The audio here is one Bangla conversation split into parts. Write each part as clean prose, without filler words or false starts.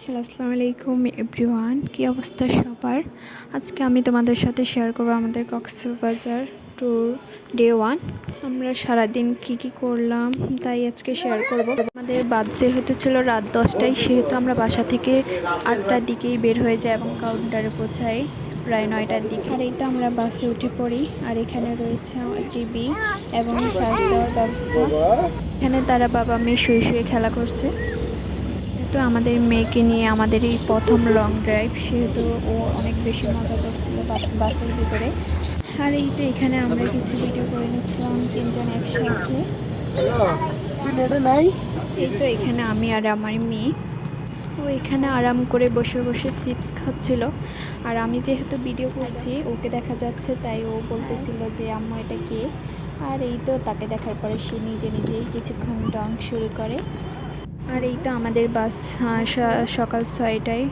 হ্যালো, আসসালামু আলাইকুম এভরিওয়ান। কী অবস্থা সবার? আজকে আমি তোমাদের সাথে শেয়ার করবো আমাদের কক্সবাজার ট্যুর ডে 1। আমরা সারাদিন কি করলাম তাই আজকে শেয়ার করব। আমাদের বাস যেহেতু ছিল রাত 10টায়, সেহেতু আমরা বাসা থেকে 8টার দিকেই বের হয়ে যাই এবং কাউন্টারে পৌঁছাই প্রায় 9টার দিকে। আর এই তো আমরা বাসে উঠে পড়ি। আর এখানে রয়েছে আমার টিভি এবং চার্জ দেওয়ার ব্যবস্থা। এখানে তারা বাবা মেয়ে শুয়ে খেলা করছে। তো আমাদের মেয়েকে নিয়ে আমাদের এই প্রথম লং ড্রাইভ, সেহেতু ও অনেক বেশি মজা করছিল বাসের ভিতরে। আর এই তো এখানে আমরা কিছু ভিডিও করে নিচ্ছিলাম তিনজন একসাথে। এই তো এখানে আমি আর আমার মেয়ে, ও এখানে আরাম করে বসে বসে চিপস খাচ্ছিল। আর আমি যেহেতু ভিডিও করছি, ওকে দেখা যাচ্ছে, তাই ও বলতেছিল যে আম্মু এটা কে। আর এই তো তাকে দেখার পরে সে নিজেই কিছুক্ষণ ডং শুরু করে। আর এই তো আমাদের বাস সকাল 6টায়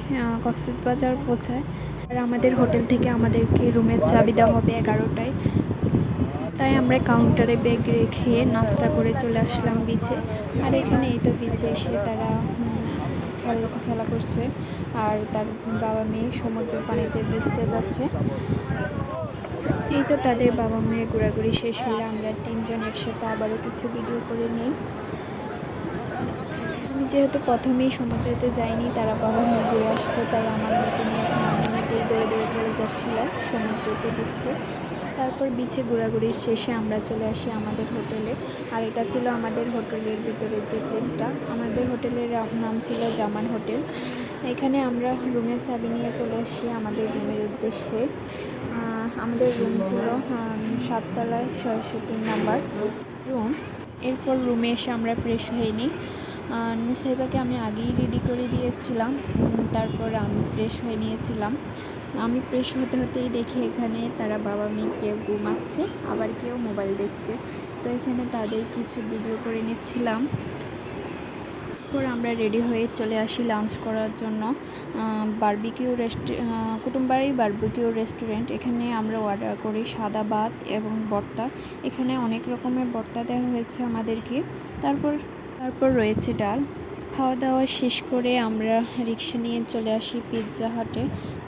কক্সবাজার পৌঁছায়। আর আমাদের হোটেল থেকে আমাদেরকে রুমের চাবি দেওয়া হবে 11টায়। তাই আমরা কাউন্টারে ব্যাগ রেখে নাস্তা করে চলে আসলাম বিচে। আর এখানে এই তো বিচে এসে তারা খেলা করছে। আর তার বাবা মেয়ে সমুদ্রের পানিতে ভিজতে যাচ্ছে। এই তো তাদের বাবা মেয়ের ঘোরাঘুরি শেষ হলে আমরা তিনজন একসাথে আবারও কিছু ভিডিও করে নিই। আমি যেহেতু প্রথমেই সমুদ্রেতে যাইনি, তারা বাবা মেয়ে ঘুরে আসলো, তাই আমার মেয়েকে নিয়ে এখন আমি নিজেই দৌড়ে চলে যাচ্ছিলাম সমুদ্রেতে ভিজতে। তারপর বিচে ঘোরাঘুরির শেষে আমরা চলে আসি আমাদের হোটেলে। আর এটা ছিল আমাদের হোটেলের ভিতরে যে প্লেসটা। আমাদের হোটেলের নাম ছিল জামান হোটেল। এখানে আমরা রুমের চাবি নিয়ে চলে আসি আমাদের রুমের উদ্দেশ্যে। আমাদের রুম ছিল 7 তলায় 603 নাম্বার রুম। এরপর রুমে এসে আমরা ফ্রেশ হয়ে নিই। নুসাইবাকে আমি আগেই রেডি করে দিয়েছিলাম, তারপর আমি ফ্রেশ হয়ে নিয়েছিলাম। আমি ফ্রেশ হতেই দেখি এখানে তারা বাবা মেয়ে কেউ ঘুমাচ্ছে, আবার কেউ মোবাইল দেখছে। তো এখানে তাদের কিছু ভিডিও করে নিচ্ছিলাম। তারপর আমরা রেডি হয়ে চলে আসি লাঞ্চ করার জন্য কুটুমবাড়ি বারবিকিউ রেস্টুরেন্ট। এখানে আমরা অর্ডার করি সাদা ভাত এবং ভর্তা। এখানে অনেক রকমের ভর্তা দেওয়া হয়েছে আমাদেরকে। তারপর রয়েছে ডাল। খাওয়া দাওয়া শেষ করে আমরা রিক্সা নিয়ে চলে আসি পিৎজা হাটে।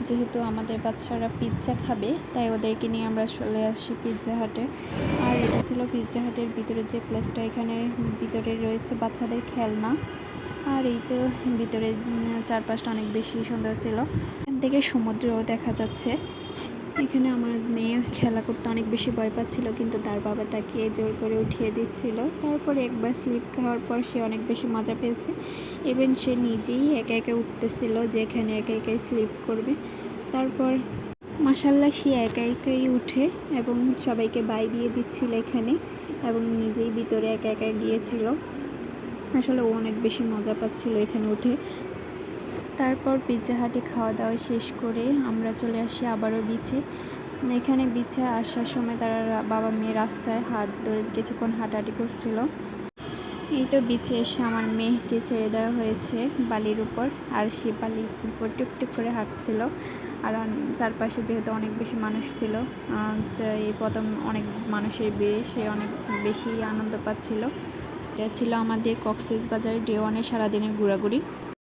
যেহেতু আমাদের বাচ্চারা পিৎজা খাবে, তাই ওদেরকে নিয়ে আমরা চলে আসি পিৎজা হাটে। আর এটা ছিল পিৎজা হাটের ভিতরে যে প্লেসটা। এখানে ভিতরে রয়েছে বাচ্চাদের খেলনা। আর এই তো ভিতরে চারপাশটা অনেক বেশি সুন্দর ছিল। এখান থেকে সমুদ্রও দেখা যাচ্ছে। এখানে আমার মেয়ে খেলা করতে অনেক বেশি ভয় পাচ্ছিল, কিন্তু তার বাবা তাকে জোর করে উঠিয়ে দিচ্ছিল। তারপরে একবার স্লিপ খাওয়ার পর সে অনেক বেশি মজা পেয়েছে। ইভেন সে নিজেই একা উঠতেছিল যে এখানে একা স্লিপ করবে। তারপর মাশাআল্লাহ সে একাই উঠে এবং সবাইকে বাই দিয়ে দিচ্ছিল এখানে, এবং নিজেই ভিতরে একা গিয়েছিল। আসলে ও অনেক বেশি মজা পাচ্ছিল এখানে উঠে। তারপর পিৎজা হাটে খাওয়া দাওয়া শেষ করে আমরা চলে আসি আবারও বিচে। এখানে বিচে আসার সময় তারা বাবা মেয়ে রাস্তায় হাত ধরে কিছুক্ষণ হাঁটাহাঁটি করছিল। এই তো বিচে এসে আমার মেয়েকে ছেড়ে দেওয়া হয়েছে বালির উপর, আর সে বালির উপর টুকটুক করে হাঁটছিল। আর চারপাশে যেহেতু অনেক বেশি মানুষ ছিল, এই প্রথম অনেক মানুষের ভিড়ে সে অনেক বেশি আনন্দ পাচ্ছিল। এটা ছিল আমাদের কক্সবাজার ডে 1-এর সারাদিনের ঘোরাঘুরি।